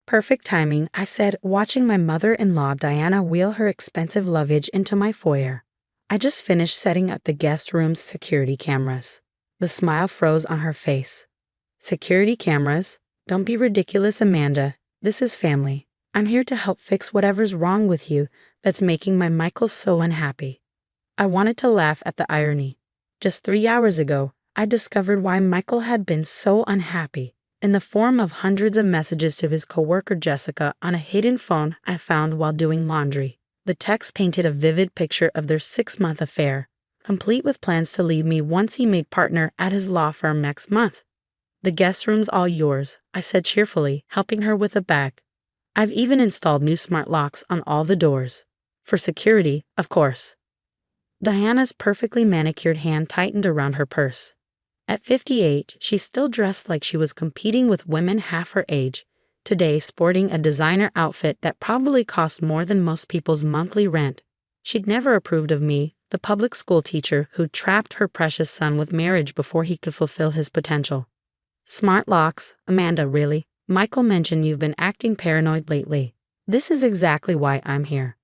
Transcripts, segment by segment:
Perfect timing, I said, watching my mother-in-law Diana wheel her expensive luggage into my foyer. I just finished setting up the guest room's security cameras. The smile froze on her face. Security cameras? Don't be ridiculous, Amanda. This is family. I'm here to help fix whatever's wrong with you that's making my Michael so unhappy. I wanted to laugh at the irony. Just 3 hours ago, I discovered why Michael had been so unhappy, in the form of hundreds of messages to his coworker Jessica on a hidden phone I found while doing laundry. The text painted a vivid picture of their 6-month affair, complete with plans to leave me once he made partner at his law firm next month. The guest room's all yours, I said cheerfully, helping her with a bag. I've even installed new smart locks on all the doors. For security, of course. Diana's perfectly manicured hand tightened around her purse. At 58, she still dressed like she was competing with women half her age, today sporting a designer outfit that probably cost more than most people's monthly rent. She'd never approved of me, the public school teacher who trapped her precious son with marriage before he could fulfill his potential. Smart locks, Amanda, really? Michael mentioned you've been acting paranoid lately. This is exactly why I'm here.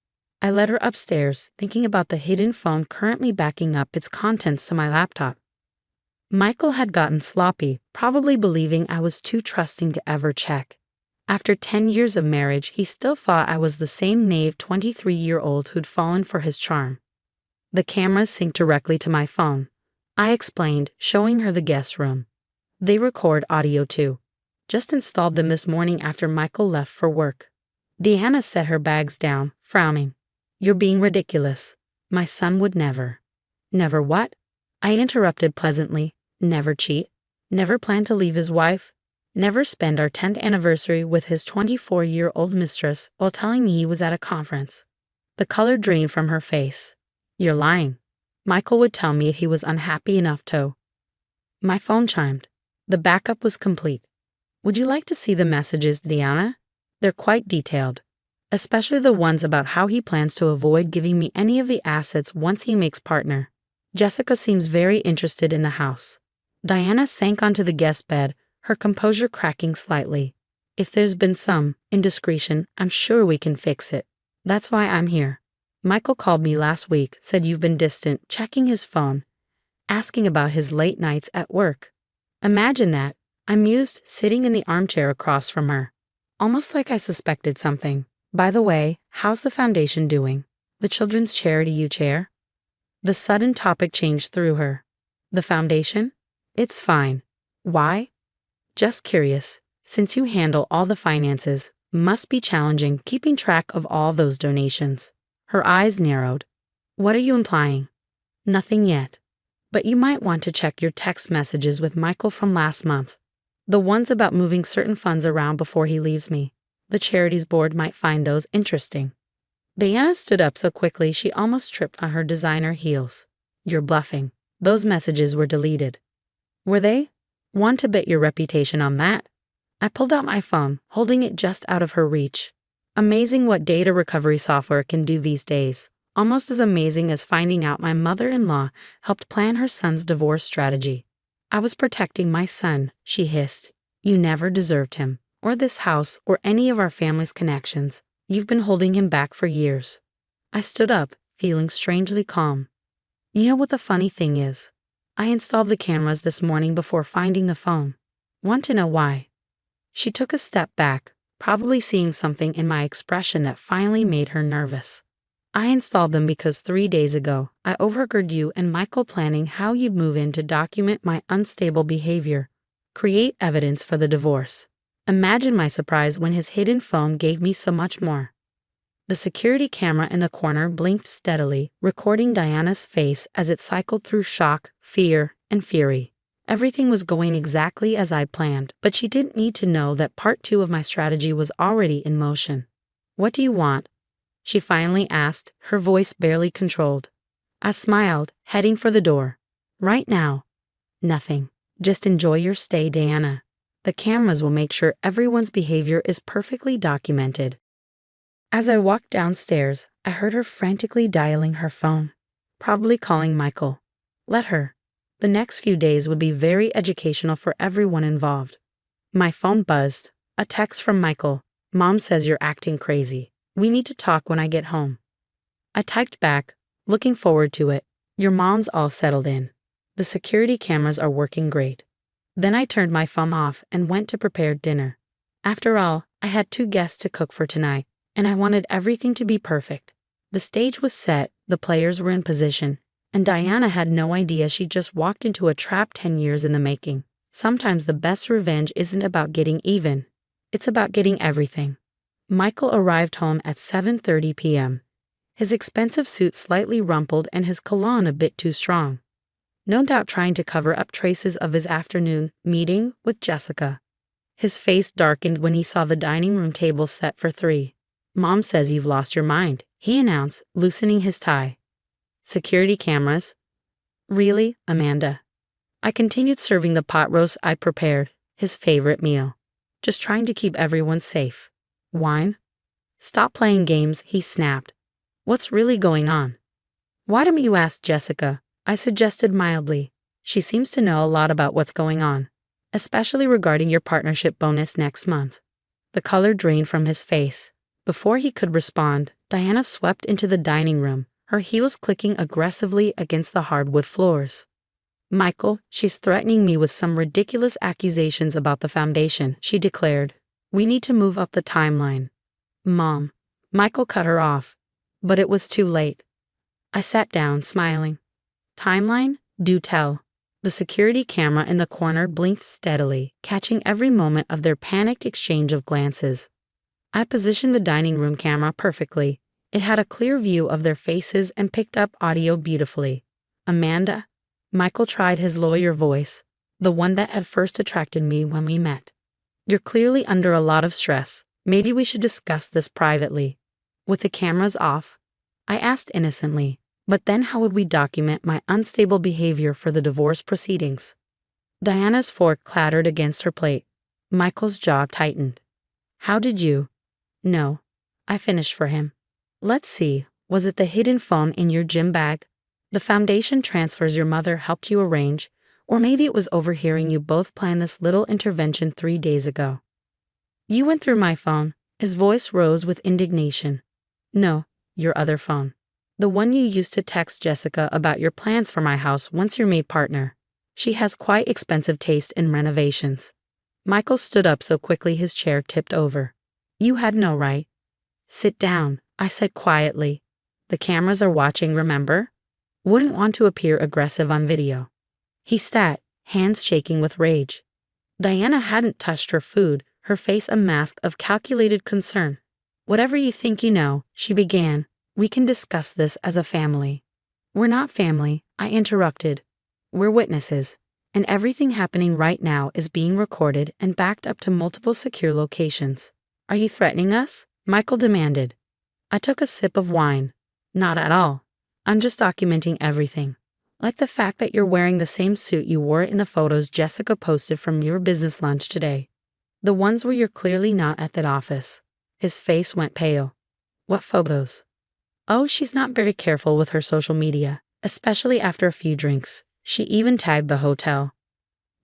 I led her upstairs, thinking about the hidden phone currently backing up its contents to my laptop. Michael had gotten sloppy, probably believing I was too trusting to ever check. After 10 years of marriage, he still thought I was the same naive 23-year-old who'd fallen for his charm. The cameras sync directly to my phone, I explained, showing her the guest room. They record audio too. Just installed them this morning after Michael left for work. Diana set her bags down, frowning. You're being ridiculous. My son would never. Never what? I interrupted pleasantly. Never cheat. Never plan to leave his wife. Never spend our 10th anniversary with his 24-year-old mistress while telling me he was at a conference. The color drained from her face. You're lying. Michael would tell me if he was unhappy enough to. My phone chimed. The backup was complete. Would you like to see the messages, Diana? They're quite detailed, especially the ones about how he plans to avoid giving me any of the assets once he makes partner. Jessica seems very interested in the house. Diana sank onto the guest bed, her composure cracking slightly. If there's been some indiscretion, I'm sure we can fix it. That's why I'm here. Michael called me last week, said you've been distant, checking his phone, asking about his late nights at work. Imagine that. I mused, sitting in the armchair across from her. Almost like I suspected something. By the way, how's the foundation doing? The children's charity you chair? The sudden topic changed through her. The foundation? It's fine. Why? Just curious. Since you handle all the finances, must be challenging keeping track of all those donations. Her eyes narrowed. What are you implying? Nothing yet. But you might want to check your text messages with Michael from last month. The ones about moving certain funds around before he leaves me. The charities board might find those interesting. Diana stood up so quickly she almost tripped on her designer heels. You're bluffing. Those messages were deleted. Were they? Want to bet your reputation on that? I pulled out my phone, holding it just out of her reach. Amazing what data recovery software can do these days. Almost as amazing as finding out my mother-in-law helped plan her son's divorce strategy. I was protecting my son, she hissed. You never deserved him, or this house, or any of our family's connections. You've been holding him back for years. I stood up, feeling strangely calm. You know what the funny thing is? I installed the cameras this morning before finding the phone. Want to know why? She took a step back, probably seeing something in my expression that finally made her nervous. I installed them because 3 days ago, I overheard you and Michael planning how you'd move in to document my unstable behavior, create evidence for the divorce. Imagine my surprise when his hidden phone gave me so much more. The security camera in the corner blinked steadily, recording Diana's face as it cycled through shock, fear, and fury. Everything was going exactly as I'd planned, but she didn't need to know that part 2 of my strategy was already in motion. What do you want? She finally asked, her voice barely controlled. I smiled, heading for the door. Right now. Nothing. Just enjoy your stay, Diana. The cameras will make sure everyone's behavior is perfectly documented. As I walked downstairs, I heard her frantically dialing her phone, probably calling Michael. Let her. The next few days would be very educational for everyone involved. My phone buzzed, a text from Michael. Mom says you're acting crazy. We need to talk when I get home. I typed back, looking forward to it. Your mom's all settled in. The security cameras are working great. Then I turned my phone off and went to prepare dinner. After all, I had 2 guests to cook for tonight, and I wanted everything to be perfect. The stage was set, the players were in position, and Diana had no idea she just walked into a trap 10 years in the making. Sometimes the best revenge isn't about getting even. It's about getting everything. Michael arrived home at 7:30 p.m. His expensive suit slightly rumpled and his cologne a bit too strong. No doubt trying to cover up traces of his afternoon meeting with Jessica. His face darkened when he saw the dining room table set for 3. Mom says you've lost your mind, he announced, loosening his tie. Security cameras? Really, Amanda? I continued serving the pot roast I prepared, his favorite meal. Just trying to keep everyone safe. Wine? Stop playing games, he snapped. What's really going on? Why don't you ask Jessica? I suggested mildly. She seems to know a lot about what's going on, especially regarding your partnership bonus next month. The color drained from his face. Before he could respond, Diana swept into the dining room, her heels clicking aggressively against the hardwood floors. Michael, she's threatening me with some ridiculous accusations about the foundation, she declared. We need to move up the timeline. Mom. Michael cut her off. But it was too late. I sat down, smiling. Timeline? Do tell. The security camera in the corner blinked steadily, catching every moment of their panicked exchange of glances. I positioned the dining room camera perfectly. It had a clear view of their faces and picked up audio beautifully. Amanda? Michael tried his lawyer voice, the one that had first attracted me when we met. You're clearly under a lot of stress. Maybe we should discuss this privately. With the cameras off? I asked innocently, but then how would we document my unstable behavior for the divorce proceedings? Diana's fork clattered against her plate. Michael's jaw tightened. How did you? No. I finished for him. Let's see, was it the hidden phone in your gym bag? The foundation transfers your mother helped you arrange, or maybe it was overhearing you both plan this little intervention 3 days ago. You went through my phone. His voice rose with indignation. No, your other phone. The one you used to text Jessica about your plans for my house once you're made partner. She has quite expensive taste in renovations. Michael stood up so quickly his chair tipped over. You had no right. Sit down, I said quietly. The cameras are watching, remember? Wouldn't want to appear aggressive on video. He sat, hands shaking with rage. Diana hadn't touched her food, her face a mask of calculated concern. Whatever you think you know, she began, we can discuss this as a family. We're not family, I interrupted. We're witnesses, and everything happening right now is being recorded and backed up to multiple secure locations. Are you threatening us? Michael demanded. I took a sip of wine. Not at all. I'm just documenting everything. Like the fact that you're wearing the same suit you wore in the photos Jessica posted from your business lunch today. The ones where you're clearly not at that office. His face went pale. What photos? Oh, she's not very careful with her social media, especially after a few drinks. She even tagged the hotel.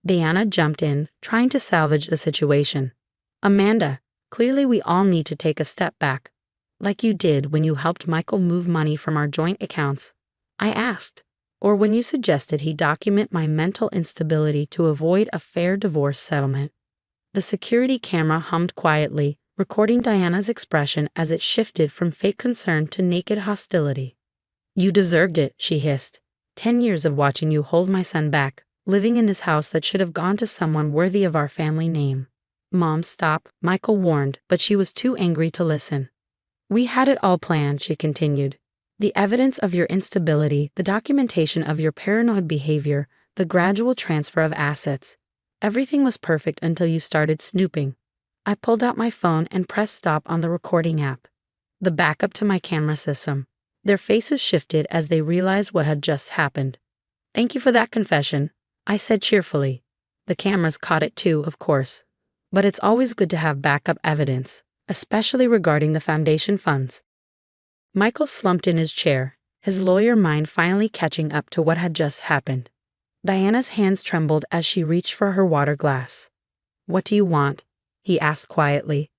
Diana jumped in, trying to salvage the situation. Amanda, clearly we all need to take a step back. Like you did when you helped Michael move money from our joint accounts. I asked. Or when you suggested he document my mental instability to avoid a fair divorce settlement. The security camera hummed quietly, recording Diana's expression as it shifted from fake concern to naked hostility. You deserved it, she hissed. 10 years of watching you hold my son back, living in this house that should have gone to someone worthy of our family name. Mom, stop, Michael warned, but she was too angry to listen. We had it all planned, she continued. The evidence of your instability, the documentation of your paranoid behavior, the gradual transfer of assets. Everything was perfect until you started snooping. I pulled out my phone and pressed stop on the recording app. The backup to my camera system. Their faces shifted as they realized what had just happened. Thank you for that confession, I said cheerfully. The cameras caught it too, of course. But it's always good to have backup evidence, especially regarding the foundation funds. Michael slumped in his chair, his lawyer mind finally catching up to what had just happened. Diana's hands trembled as she reached for her water glass. What do you want? He asked quietly.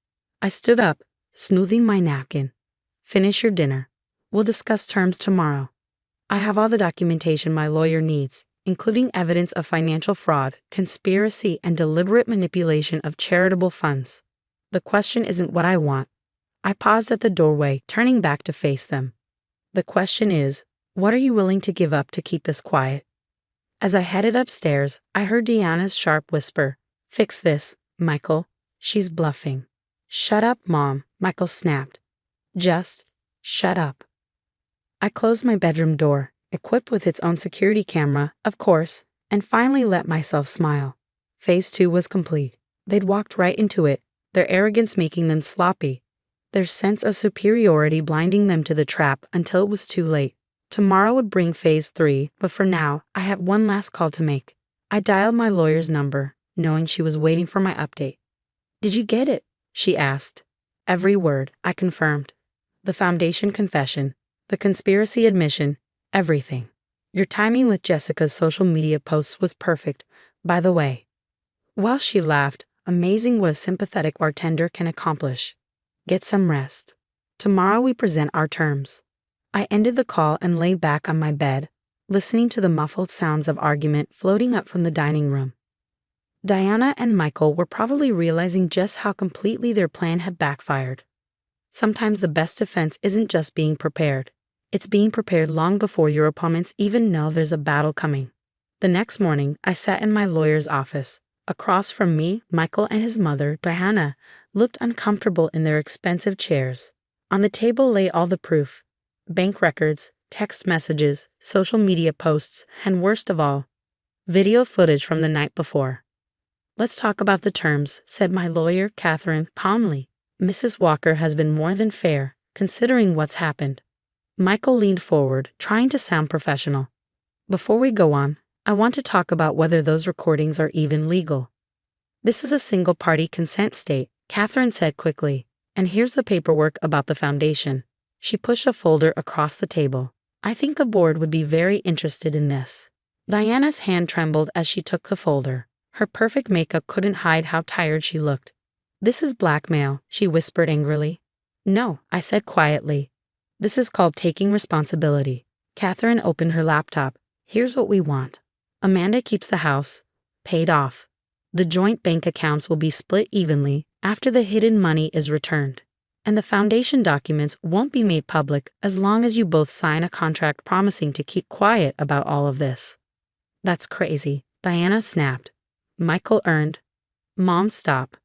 I stood up, smoothing my napkin. Finish your dinner. We'll discuss terms tomorrow. I have all the documentation my lawyer needs, including evidence of financial fraud, conspiracy, and deliberate manipulation of charitable funds. The question isn't what I want. I paused at the doorway, turning back to face them. The question is, what are you willing to give up to keep this quiet? As I headed upstairs, I heard Deanna's sharp whisper, "Fix this, Michael. She's bluffing." "Shut up, Mom," Michael snapped. "Just shut up." I closed my bedroom door, equipped with its own security camera, of course, and finally let myself smile. Phase 2 was complete. They'd walked right into it, their arrogance making them sloppy, their sense of superiority blinding them to the trap until it was too late. Tomorrow would bring phase 3, but for now, I had one last call to make. I dialed my lawyer's number, knowing she was waiting for my update. "Did you get it?" she asked. "Every word," I confirmed. "The foundation confession, the conspiracy admission, everything. Your timing with Jessica's social media posts was perfect, by the way." While she laughed, amazing what a sympathetic bartender can accomplish. "Get some rest. Tomorrow we present our terms." I ended the call and lay back on my bed, listening to the muffled sounds of argument floating up from the dining room. Diana and Michael were probably realizing just how completely their plan had backfired. Sometimes the best defense isn't just being prepared. It's being prepared long before your opponents even know there's a battle coming. The next morning, I sat in my lawyer's office. Across from me, Michael and his mother, Diana, looked uncomfortable in their expensive chairs. On the table lay all the proof: bank records, text messages, social media posts, and worst of all, video footage from the night before. "Let's talk about the terms," said my lawyer, Catherine, calmly. "Mrs. Walker has been more than fair, considering what's happened." Michael leaned forward, trying to sound professional. "Before we go on, I want to talk about whether those recordings are even legal." "This is a single-party consent state," Catherine said quickly, "and here's the paperwork about the foundation." She pushed a folder across the table. "I think the board would be very interested in this." Diana's hand trembled as she took the folder. Her perfect makeup couldn't hide how tired she looked. "This is blackmail," she whispered angrily. "No," I said quietly. "This is called taking responsibility." Catherine opened her laptop. "Here's what we want. Amanda keeps the house, paid off. The joint bank accounts will be split evenly after the hidden money is returned. And the foundation documents won't be made public as long as you both sign a contract promising to keep quiet about all of this." "That's crazy," Diana snapped. Michael earned. "Mom, stop."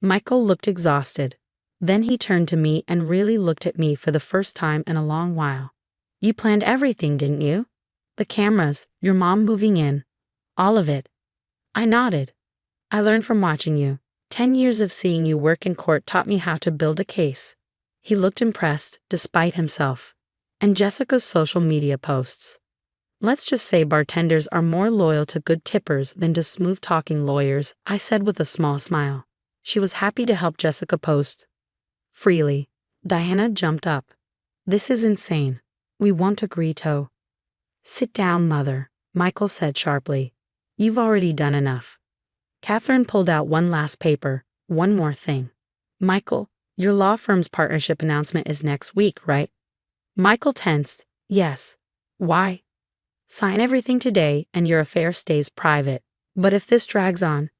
Michael looked exhausted. Then he turned to me and really looked at me for the first time in a long while. "You planned everything, didn't you? The cameras, your mom moving in, all of it." I nodded. "I learned from watching you. 10 years of seeing you work in court taught me how to build a case." He looked impressed, despite himself. "And Jessica's social media posts. Let's just say bartenders are more loyal to good tippers than to smooth-talking lawyers," I said with a small smile. She was happy to help Jessica post freely. Diana jumped up. "This is insane. We won't agree to." "Sit down, Mother," Michael said sharply. "You've already done enough." Catherine pulled out one last paper. "One more thing. Michael, your law firm's partnership announcement is next week, right?" Michael tensed. "Yes." "Why?" "Sign everything today and your affair stays private. But if this drags on..."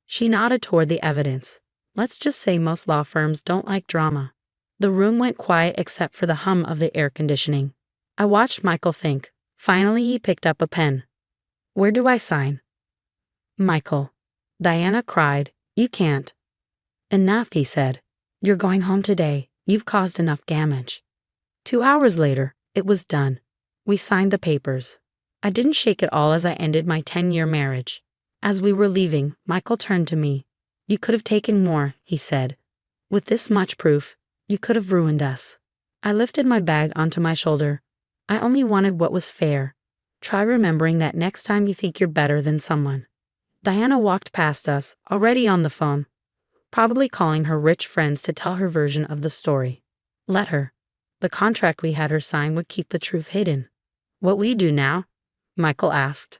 She nodded toward the evidence. "Let's just say most law firms don't like drama." The room went quiet except for the hum of the air conditioning. I watched Michael think. Finally, he picked up a pen. "Where do I sign?" "Michael." Diana cried. "You can't." "Enough," he said. "You're going home today. You've caused enough damage." 2 hours later, it was done. We signed the papers. I didn't shake at all as I ended my 10-year marriage. As we were leaving, Michael turned to me. "You could have taken more," he said. "With this much proof, you could have ruined us." I lifted my bag onto my shoulder. "I only wanted what was fair. Try remembering that next time you think you're better than someone." Diana walked past us, already on the phone, probably calling her rich friends to tell her version of the story. Let her. The contract we had her sign would keep the truth hidden. "What we do now?" Michael asked.